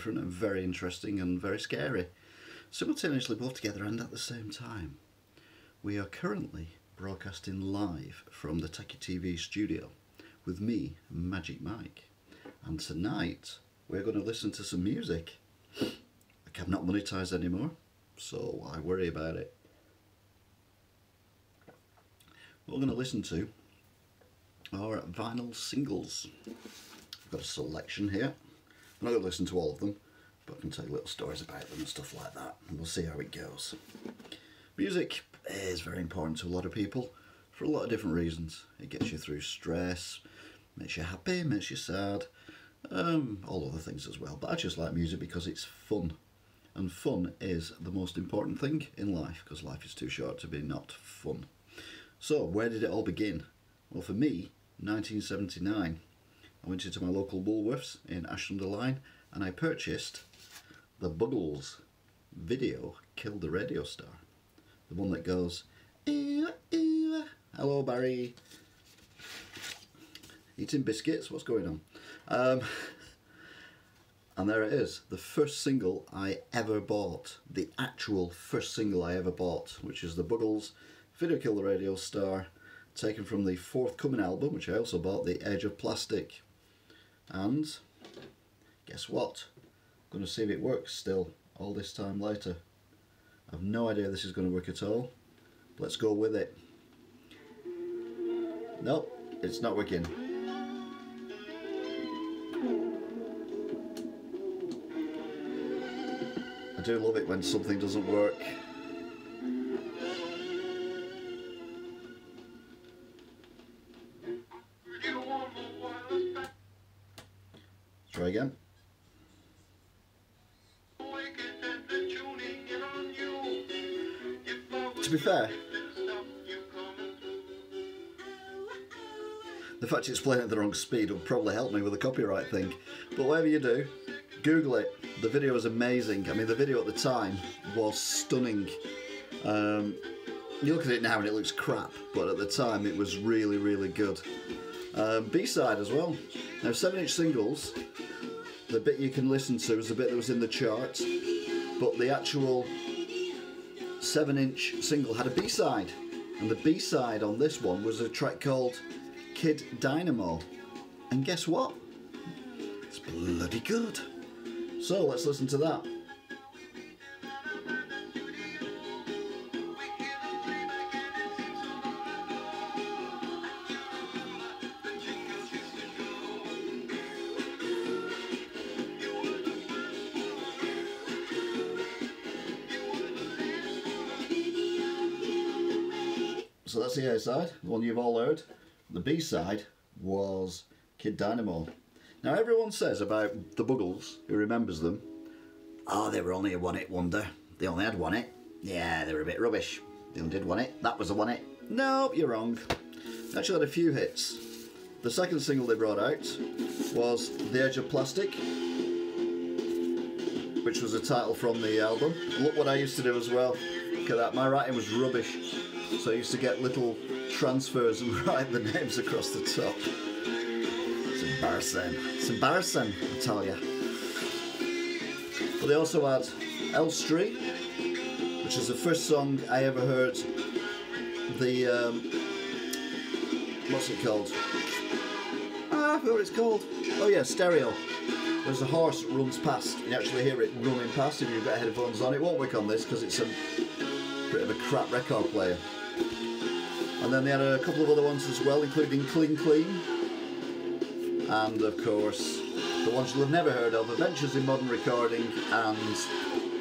different and very interesting and very scary, simultaneously both together and at the same time. We are currently broadcasting live from the Techie TV studio with me, Magic Mike, and tonight we're going to listen to some music. I'm not monetized anymore, so why worry about it? What we're going to listen to are vinyl singles. I've got a selection here. I'm not going to listen to all of them, but I can tell you little stories about them and stuff like that, and we'll see how it goes. Music is very important to a lot of people for a lot of different reasons. It gets you through stress, makes you happy, makes you sad, all other things as well. But I just like music because it's fun. And fun is the most important thing in life, because life is too short to be not fun. So, where did it all begin? Well, for me, 1979. I went into my local Woolworths in Ashton-under-Lyne and I purchased the Buggles video, Kill the Radio Star. The one that goes, ew, ew. Hello Barry. Eating biscuits, what's going on? And there it is, the first single I ever bought. The actual first single I ever bought, which is the Buggles video, Kill the Radio Star, taken from the forthcoming album, which I also bought, The Edge of Plastic. And guess what? I'm going to see if it works still, all this time later. I have no idea if this is going to work at all. Let's go with it. Nope, it's not working. I do love it when something doesn't work. Try again. To be fair, the fact it's playing at the wrong speed will probably help me with the copyright thing. But whatever you do, Google it. The video is amazing. I mean, the video at the time was stunning. You look at it now and it looks crap, but at the time it was really, really good. B-side as well. Now, 7-inch singles, the bit you can listen to is the bit that was in the charts, but the actual 7-inch single had a B-side, and the B-side on this one was a track called Kid Dynamo, and guess what? It's bloody good. So let's listen to that. So that's the A side, the one you've all heard. The B side was Kid Dynamo. Now everyone says about the Buggles, who remembers them, oh, they were only a one-hit wonder. They only had one hit. Yeah, they were a bit rubbish. They only did one hit. That was a one hit. Nope, you're wrong. They actually had a few hits. The second single they brought out was The Edge of Plastic, which was a title from the album. Look what I used to do as well. Look at that, my writing was rubbish. So I used to get little transfers and write the names across the top. It's embarrassing. It's embarrassing, I tell you. But they also had Elstree, which is the first song I ever heard. The, what's it called? I forgot what it's called. Oh yeah, Stereo. There's a horse that runs past. You actually hear it running past if you've got headphones on. It won't work on this because it's a bit of a crap record player. And then they had a couple of other ones as well, including Clean Clean. And of course, the ones you'll have never heard of, Adventures in Modern Recording and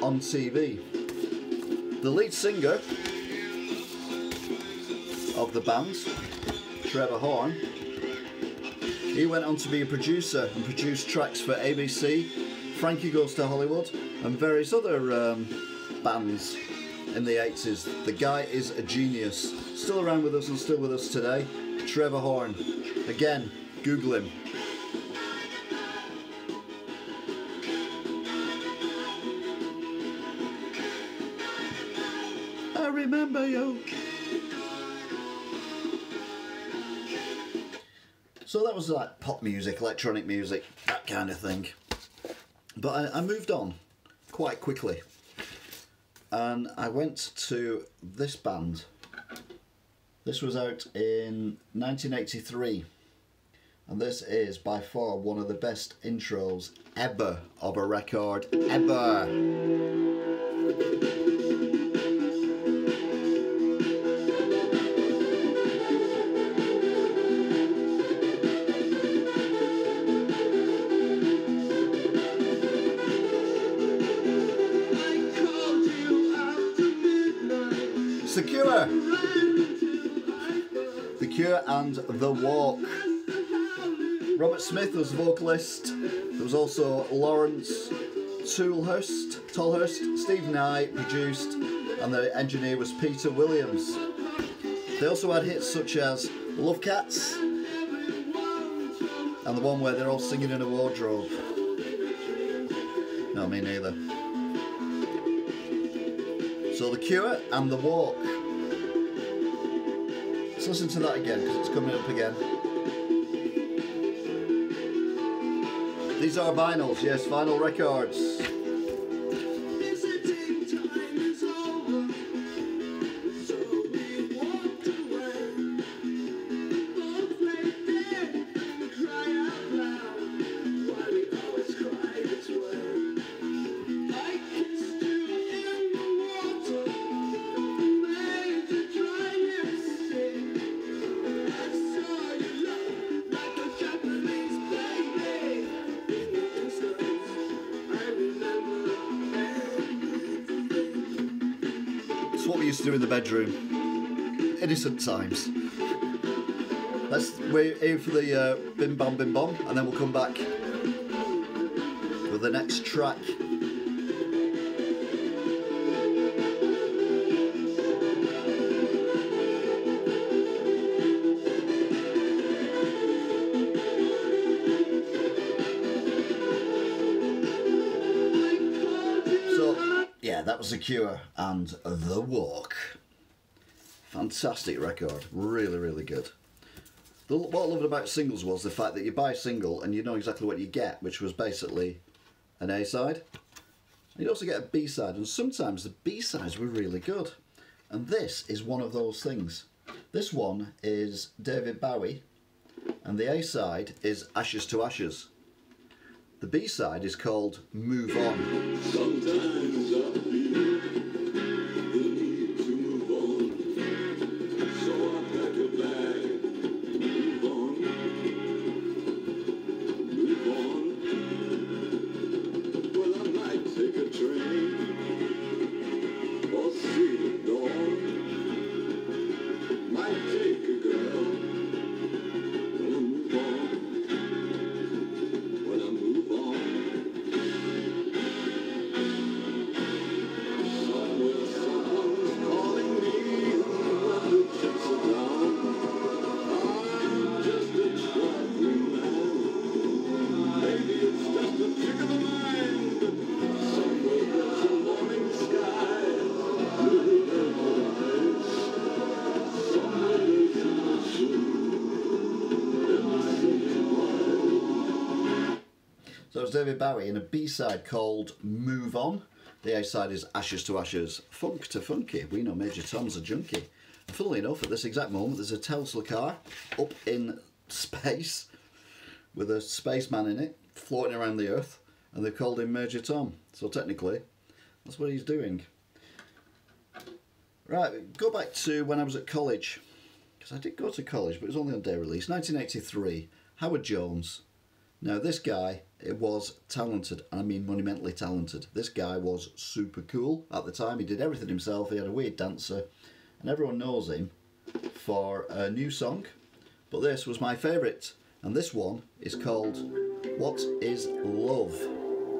On TV. The lead singer of the band, Trevor Horn, he went on to be a producer and produce tracks for ABC, Frankie Goes to Hollywood, and various other bands in the 80s. The guy is a genius. Still around with us and still with us today. Trevor Horn. Again, Google him. I remember you. So that was like pop music, electronic music, that kind of thing. But I moved on quite quickly, and I went to this band. This was out in 1983, and this is by far one of the best intros ever of a record ever. The Cure and The Walk. Robert Smith was vocalist. There was also Lawrence Tolhurst, Steve Nye produced, and the engineer was Peter Williams. They also had hits such as Love Cats and the one where they're all singing in a wardrobe. No, me neither. So The Cure and The Walk. Let's listen to that again because it's coming up again. These are vinyls, yes, vinyl records. What we used to do in the bedroom. Innocent times. Let's wait here for the bim bam bim bom, and then we'll come back with the next track. That was The Cure and The Walk. Fantastic record, really, really good. What I loved about singles was the fact that you buy a single and you know exactly what you get, which was basically an A-side. You'd also get a B-side, and sometimes the B-sides were really good. And this is one of those things. This one is David Bowie, and the A-side is Ashes to Ashes. The B-side is called Move On. Sometimes I feel the need to move on, so I pack a bag, move on, move on. Well, I might take a train or see the dawn, might take a girl, well, I move on. So it was David Bowie in a B-side called Move On. The A-side is Ashes to Ashes, Funk to Funky. We know Major Tom's a junkie. And funnily enough, at this exact moment, there's a Tesla car up in space with a spaceman in it, floating around the Earth, and they've called him Major Tom. So technically, that's what he's doing. Right, go back to when I was at college, because I did go to college, but it was only on day release. 1983, Howard Jones. Now this guy, it was talented, and I mean monumentally talented. This guy was super cool at the time. He did everything himself. He had a weird dancer, and everyone knows him for a new song. But this was my favourite, and this one is called What Is Love?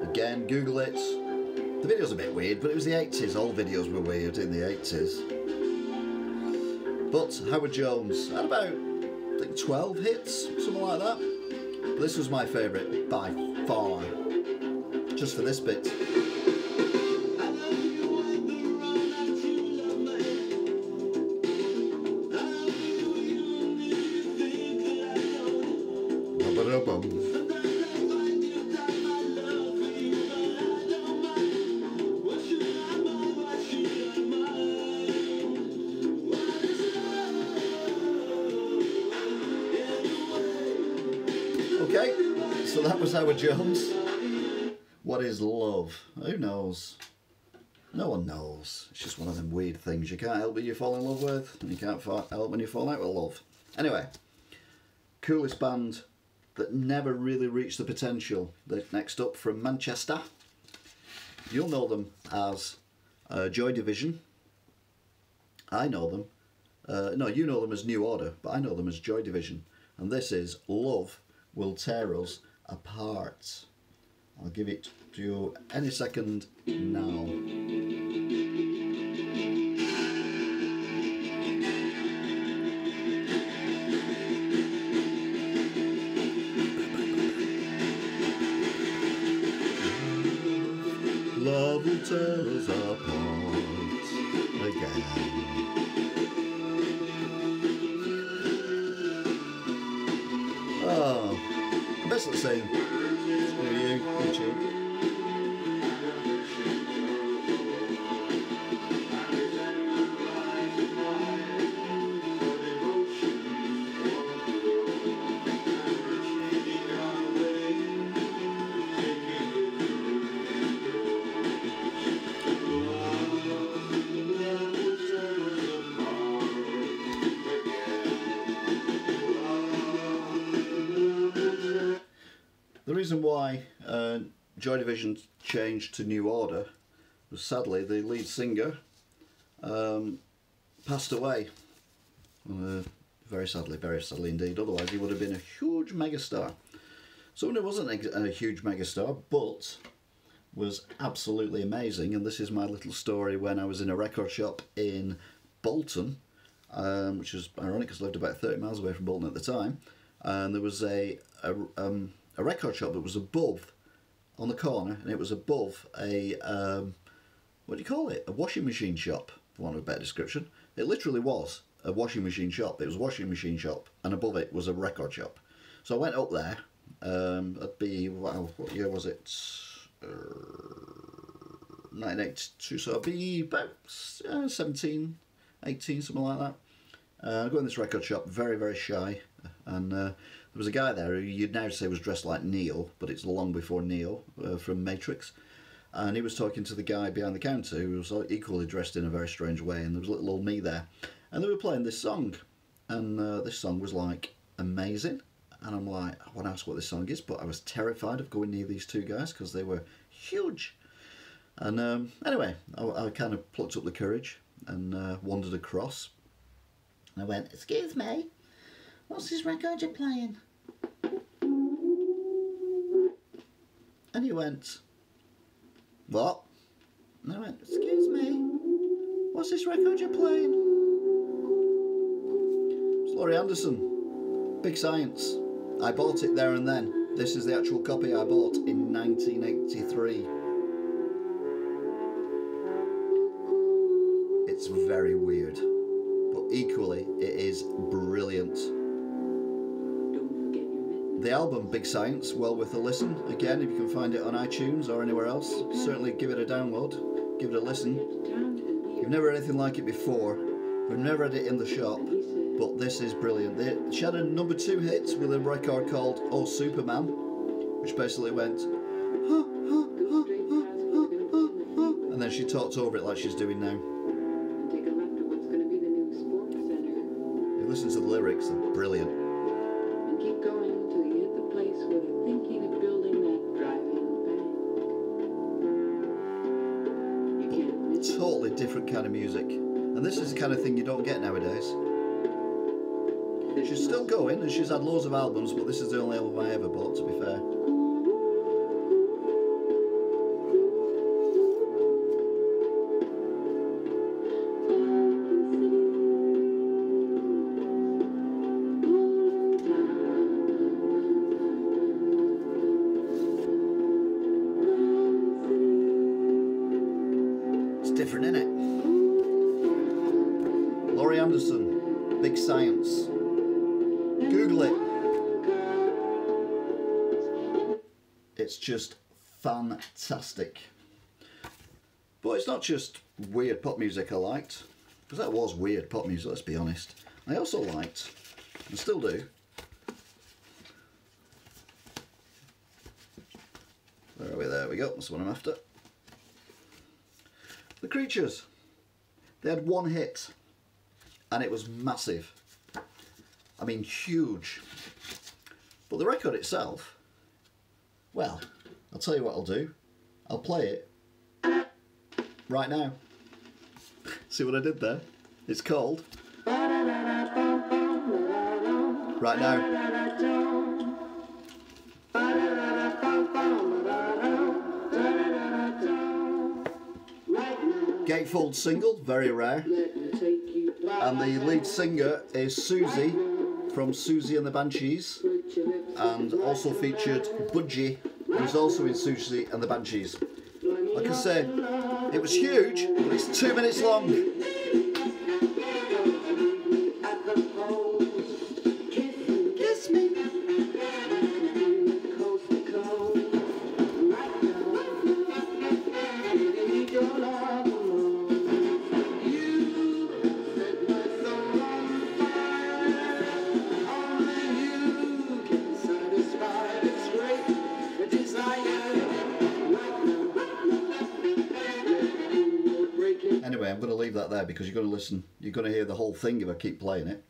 Again, Google it. The video's a bit weird, but it was the 80s. All videos were weird in the 80s. But Howard Jones had about, I think, 12 hits, something like that. But this was my favourite by far, just for this bit. So that was Howard Jones. What is love? Who knows? No one knows. It's just one of them weird things you can't help what you fall in love with, and you can't help when you fall out with love. Anyway, coolest band that never really reached the potential. They're next up from Manchester. You'll know them as Joy Division. I know them. No, you know them as New Order, but I know them as Joy Division. And this is Love Will Tear Us Apart. I'll give it to you any second now. Love will tear us apart again. Oh, I'm basically saying, screw you, YouTube. The reason why Joy Division changed to New Order was sadly the lead singer passed away. Very sadly indeed. Otherwise he would have been a huge megastar. Someone who wasn't a huge megastar but was absolutely amazing, and this is my little story when I was in a record shop in Bolton, which was ironic because I lived about 30 miles away from Bolton at the time, and there was a record shop that was above, on the corner, and it was above a, what do you call it, a washing machine shop, for want of a better description. It literally was a washing machine shop. It was a washing machine shop, and above it was a record shop. So I went up there, that'd be, wow, what year was it? 1982, so it'd be about 17, 18, something like that. I go in this record shop, very, very shy, and there was a guy there who you'd now say was dressed like Neo, but it's long before Neo from Matrix, and he was talking to the guy behind the counter who was equally dressed in a very strange way, and there was little old me there, and they were playing this song, and this song was like amazing, and I'm like, I want to ask what this song is, but I was terrified of going near these two guys because they were huge. And anyway, I kind of plucked up the courage and wandered across. And I went, "Excuse me, what's this record you're playing?" And he went, "What?" And I went, "Excuse me, what's this record you're playing?" It's Laurie Anderson, Big Science. I bought it there and then. This is the actual copy I bought in 1983. It's very weird, but equally it is brilliant. The album Big Science, well worth a listen. Again, if you can find it on iTunes or anywhere else, certainly give it a download, give it a listen. You've never heard anything like it before. We've never had it in the shop, but this is brilliant. She had a #2 hit with a record called Oh Superman, which basically went, and then she talked over it like she's doing now. You listen to the lyrics, they're brilliant. And keep going until you hit the place where they're thinking of building that drive-in bank. You can't miss it. Totally different kind of music, and this is the kind of thing you don't get nowadays. She's still going, and she's had loads of albums, but this is the only album I ever bought, to be fair. It's different, innit? Laurie Anderson, Big Science. Google it. It's just fantastic. But it's not just weird pop music I liked, because that was weird pop music, let's be honest. I also liked, and still do, There we go, that's what I'm after. The Creatures. They had one hit, and it was massive. I mean, huge. But the record itself, well, I'll tell you what I'll do. I'll play it right now. See what I did there? It's called Right Now. Gatefold single, very rare. And the lead singer is Susie from Susie and the Banshees, and also featured Budgie, who's also in Susie and the Banshees. Like I say, it was huge, but it's 2 minutes long. Kiss me. Anyway, I'm going to leave that there because you're going to listen, you're going to hear the whole thing if I keep playing it.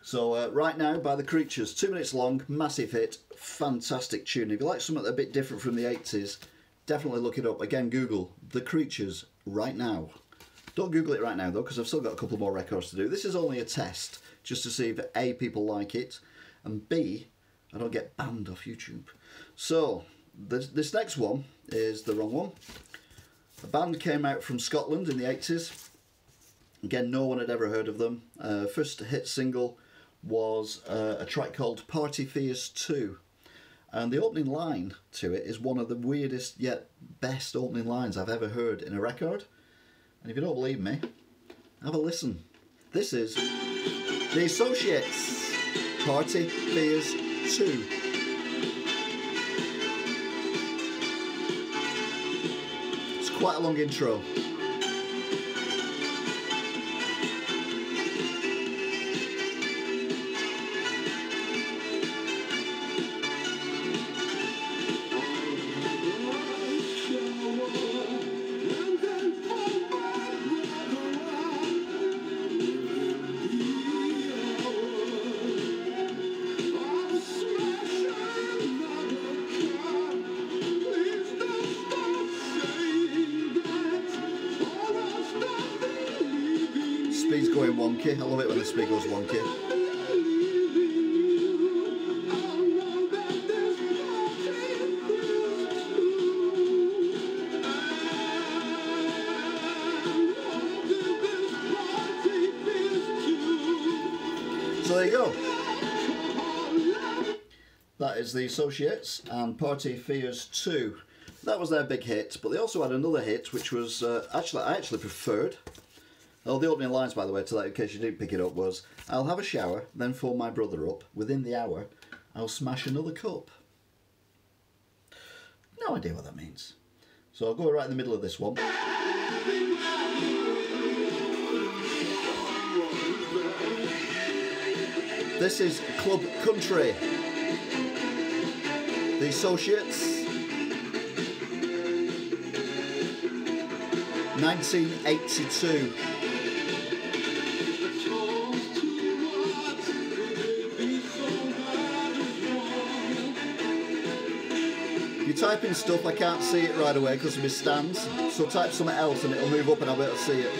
So Right Now by The Creatures, 2 minutes long, massive hit, fantastic tune. If you like something a bit different from the 80s, definitely look it up. Again, Google The Creatures Right Now. Don't Google it right now though, because I've still got a couple more records to do. This is only a test, just to see if A, people like it, and B, I don't get banned off YouTube. So, this next one is the wrong one. The band came out from Scotland in the 80s. Again, no one had ever heard of them. First hit single was a track called Party Fears 2. And the opening line to it is one of the weirdest yet best opening lines I've ever heard in a record. And if you don't believe me, have a listen. This is The Associates, Party Fears 2. Quite a long intro. Speed's going wonky. I love it when the speed goes wonky. So there you go. That is The Associates and Party Fears 2. That was their big hit, but they also had another hit which was I actually preferred. Oh, the opening lines, by the way, to that, in case you didn't pick it up, was, I'll have a shower, then phone my brother up. Within the hour, I'll smash another cup. No idea what that means. So I'll go right in the middle of this one. This is Club Country. The Associates. 1982. You type in stuff, I can't see it right away because of my stands, so type something else and it'll move up and I'll be able to see it.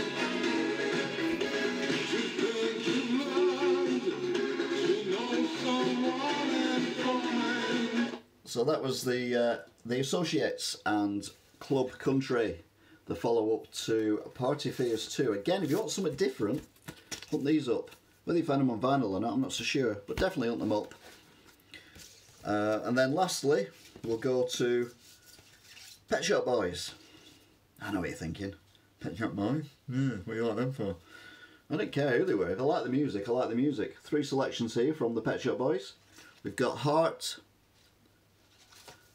So that was the Associates and Club Country, the follow-up to Party Fears 2. Again, if you want something different, hunt these up. Whether you find them on vinyl or not, I'm not so sure, but definitely hunt them up. And then lastly, we'll go to Pet Shop Boys. I know what you're thinking. Pet Shop Boys? Yeah, what do you like them for? I don't care who they were. If I like the music, I like the music. 3 selections here from the Pet Shop Boys. We've got Heart,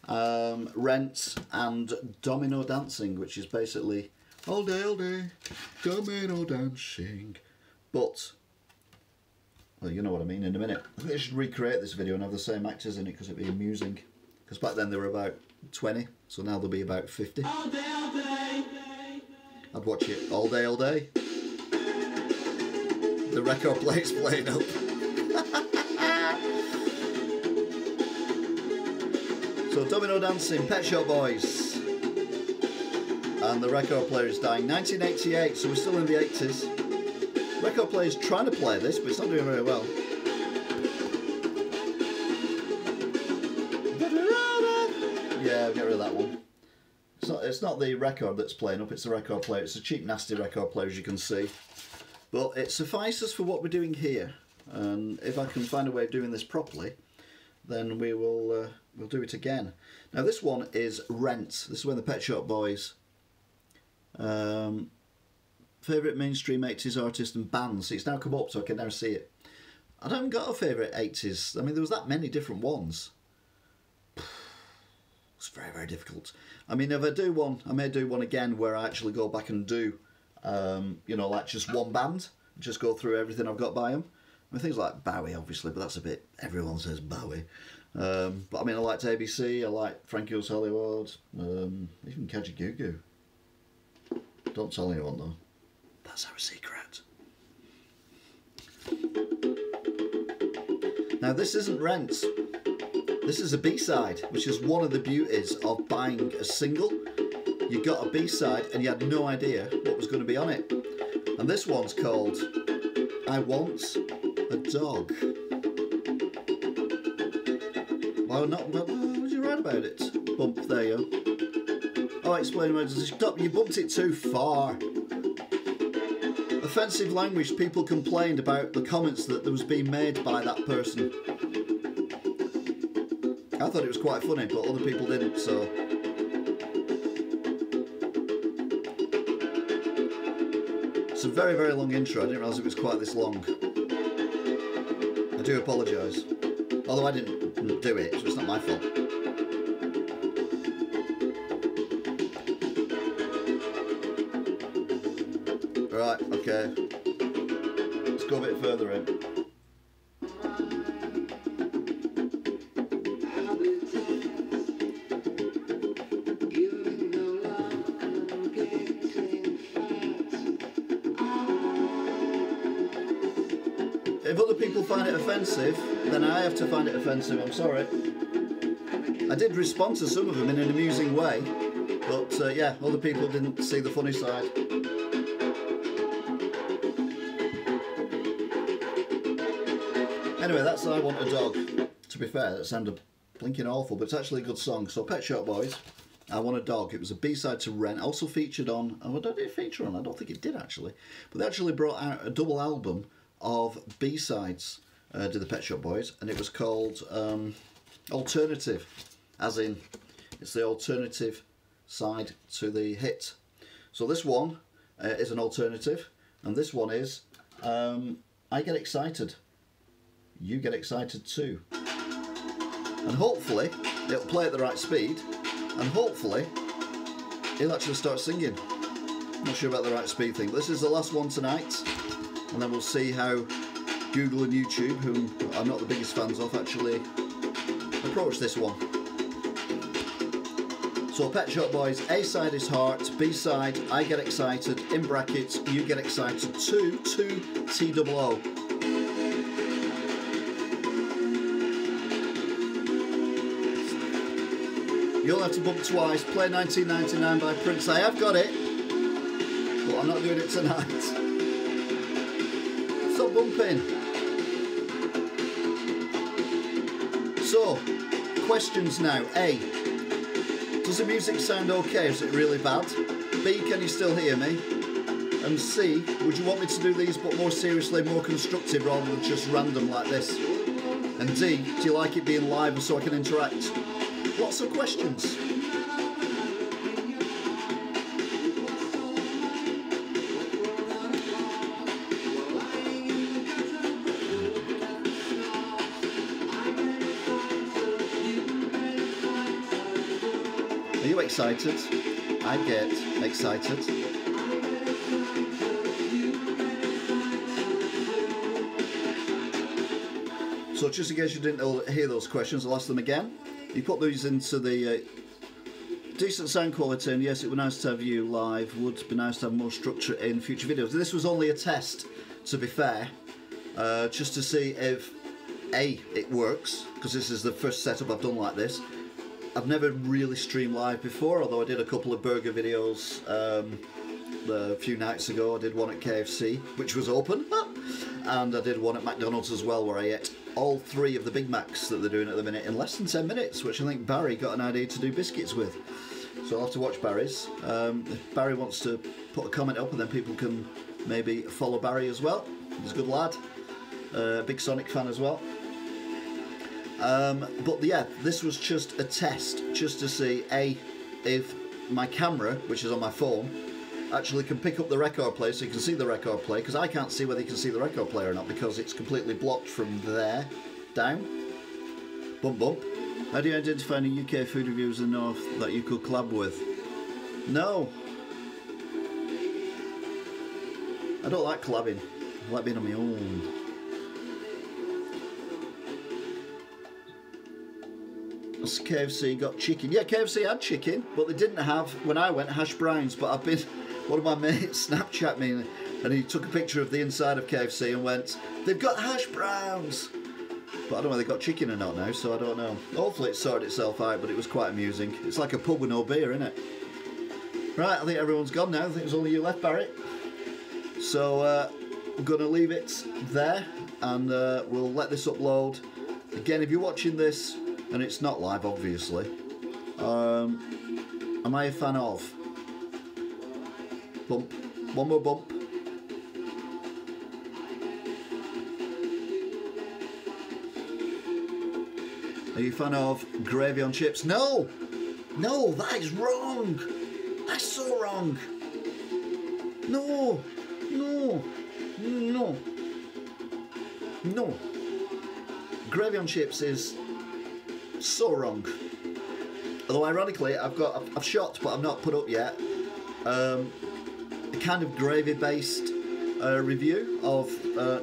Rent and Domino Dancing, which is basically all day, domino dancing. But, well, you know what I mean in a minute. I think they should recreate this video and have the same actors in it because it'd be amusing. Because back then they were about 20, so now there'll be about 50. All day, all day. I'd watch it all day, all day. The record player's playing up. So Domino Dancing, Pet Shop Boys. And the record player is dying. 1988, so we're still in the 80s. Record player's trying to play this, but it's not doing very well. Yeah, I'll get rid of that one. It's not the record that's playing up, it's the record player. It's a cheap, nasty record player, as you can see. But it suffices for what we're doing here. And if I can find a way of doing this properly, then we will we'll do it again. Now this one is Rent. This is when the Pet Shop Boys. Favourite mainstream 80s artist and bands. It's now come up, so I can now see it. I haven't got a favourite 80s. I mean, there was that many different ones. It's very, very difficult. I mean, if I do one, I may do one again where I actually go back and do, you know, like just one band. Just go through everything I've got by them. I mean, things like Bowie, obviously, but that's a bit, everyone says Bowie. But I mean, I liked ABC, I liked Frankie Goes Hollywood, even Kajagoogoo. Don't tell anyone though. That's our secret. Now this isn't Rent. This is a B-side, which is one of the beauties of buying a single. You got a B-side and you had no idea what was going to be on it. And this one's called I Want a Dog. Well, not, what was you right about it? Bump, there you go. Oh, explain why does it stop? You bumped it too far. Offensive language, people complained about the comments that was being made by that person. I thought it was quite funny, but other people didn't, so... It's a very, very long intro. I didn't realise it was quite this long. I do apologise. Although I didn't do it, so it's not my fault. Right, okay. Let's go a bit further in. If other people find it offensive, then I have to find it offensive, I'm sorry. I did respond to some of them in an amusing way, but yeah, other people didn't see the funny side. Anyway, that's I Want a Dog. To be fair, that sounded blinking awful, but it's actually a good song. So Pet Shop Boys, I Want a Dog. It was a B-side to Rent. Also featured on, oh, what did it feature on? I don't think it did actually. But they actually brought out a double album of B-sides to the Pet Shop Boys, and it was called Alternative, as in it's the alternative side to the hit. So this one is an alternative, and this one is I Get Excited. You get excited too. And hopefully it'll play at the right speed, and hopefully he'll actually start singing. Not sure about the right speed thing. This is the last one tonight, and then we'll see how Google and YouTube, whom I'm not the biggest fans of, actually approach this one. So Pet Shop Boys, A-side is Heart, B-side I Get Excited, in brackets You Get Excited too, 2 T-O-O. You'll have to bump twice, play 1999 by Prince. I have got it, but I'm not doing it tonight. Stop bumping. So, questions now. A, does the music sound okay? Is it really bad? B, can you still hear me? And C, would you want me to do these but more seriously, more constructive rather than just random like this? And D, do you like it being live so I can interact? Lots of questions. Are you excited? I get excited. So just in case you didn't hear those questions, I'll ask them again. You put these into the Decent sound quality, and yes, it would be nice to have you live. Would be nice to have more structure in future videos. This was only a test, to be fair, just to see if A, it works, because this is the first setup I've done like this. I've never really streamed live before, although I did a couple of burger videos a few nights ago. I did one at KFC, which was open, and I did one at McDonald's as well, where I ate all 3 of the Big Macs that they're doing at the minute in less than 10 minutes, which I think Barry got an idea to do biscuits with. So I'll have to watch Barry's. If Barry wants to put a comment up, and then people can maybe follow Barry as well. He's a good lad. Big Sonic fan as well. But yeah, this was just a test, just to see A, if my camera, which is on my phone, actually can pick up the record player, so you can see the record player, because I can't see whether you can see the record player or not, because it's completely blocked from there down. Bump bump. How do you identify any UK food reviewers in the North that you could collab with? No. I don't like collabing. I like being on my own. KFC got chicken. Yeah, KFC had chicken, but they didn't have, when I went, hash browns. But I've been, one of my mates Snapchat me, and he took a picture of the inside of KFC and went, they've got hash browns. But I don't know whether they got chicken or not now, so I don't know. Hopefully it sorted itself out, but it was quite amusing. It's like a pub with no beer, isn't it? Right, I think everyone's gone now. I think there's only you left, Barry. So I'm going to leave it there, and we'll let this upload. Again, if you're watching this, and it's not live, obviously, am I a fan of? Bump. One more bump. Are you a fan of gravy on chips? No! No, that is wrong! That's so wrong! No! No! No! No! Gravy on chips is so wrong. Although ironically, I've shot, but I've not put up yet, a kind of gravy-based review of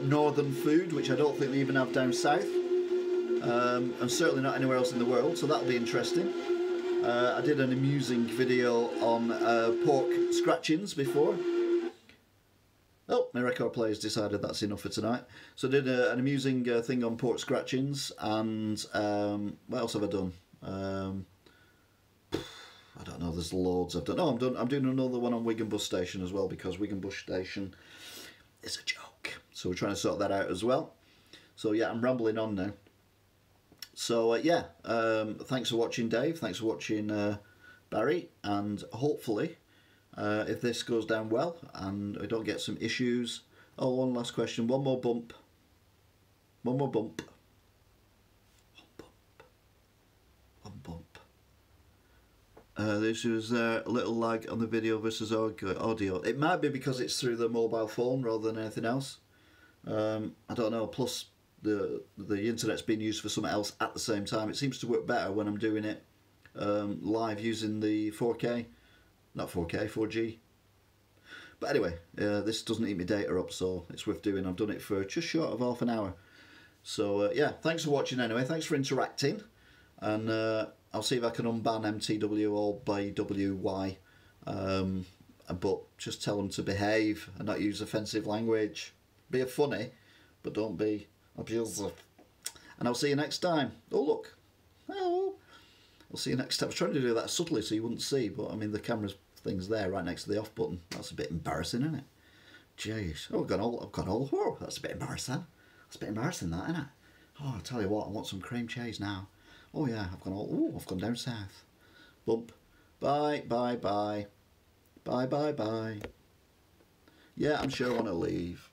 northern food, which I don't think they even have down south, and certainly not anywhere else in the world. So that'll be interesting. I did an amusing video on pork scratchings before. Oh, my record player's decided that's enough for tonight. So I did an amusing thing on pork scratchings, and what else have I done? I don't know, there's loads I've done. Oh, I'm doing another one on Wigan Bus Station as well, because Wigan Bus Station is a joke. So we're trying to sort that out as well. So yeah, I'm rambling on now. So yeah, thanks for watching, Dave. Thanks for watching, Barry, and hopefully, if this goes down well and I don't get some issues. Oh, one last question. One more bump. One more bump. One bump. One bump. This was a little lag on the video versus audio. It might be because it's through the mobile phone rather than anything else. I don't know. Plus, the internet's being used for something else at the same time. It seems to work better when I'm doing it live using the 4K. Not 4K, 4G. But anyway, this doesn't eat my data up, so it's worth doing. I've done it for just short of half an hour. So yeah, thanks for watching anyway. Thanks for interacting. And I'll see if I can unban MTW or BWY. But just tell them to behave and not use offensive language. Be funny, but don't be abusive. And I'll see you next time. Oh, look. Oh. I'll see you next time. I was trying to do that subtly so you wouldn't see, but I mean the camera's thing's there right next to the off button. That's a bit embarrassing, isn't it? Jeez. Oh, I've gone all. Whoa, that's a bit embarrassing. That's a bit embarrassing, that, isn't it? Oh, I'll tell you what, I want some cream cheese now. Oh yeah, I've gone all. Oh, I've gone down south. Bump. Bye, bye, bye. Bye, bye, bye. Yeah, I'm sure I want to leave.